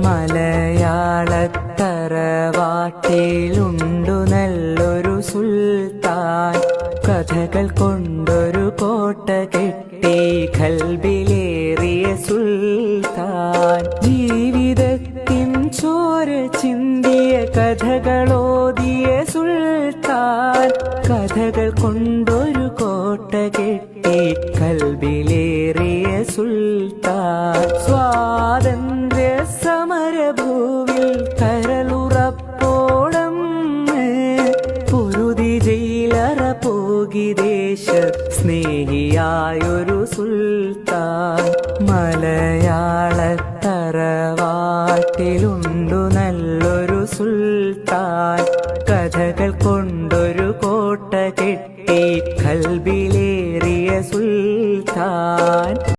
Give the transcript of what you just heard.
മലയാളത്തറവാട്ടിലുണ്ടു നല്ലൊരു സുൽത്താൻ. കഥകൾ കൊണ്ടൊരു കോട്ട കെട്ടി ഖൽബിലേറിയ സുൽത്താൻ. ജീവിതത്തിൻ ചോര ചിന്തിയ കഥകളോതിയ സുൽത്താൻ. കഥകൾ കൊണ്ടൊരു കോട്ട കെട്ടി ഖൽബിലേറിയ സുൽത്താൻ. സ്വാതന്ത്ര്യ സമരഭൂവിൽ കരളുറപ്പോടം പൊരുതി ജയിലറ പോകി ദേശ സ്നേഹിയായൊരു സുൽത്താൻ. മലയാളത്തറവാട്ടിലുണ്ടു നല്ലൊരു സുൽത്താൻ. കഥകൾ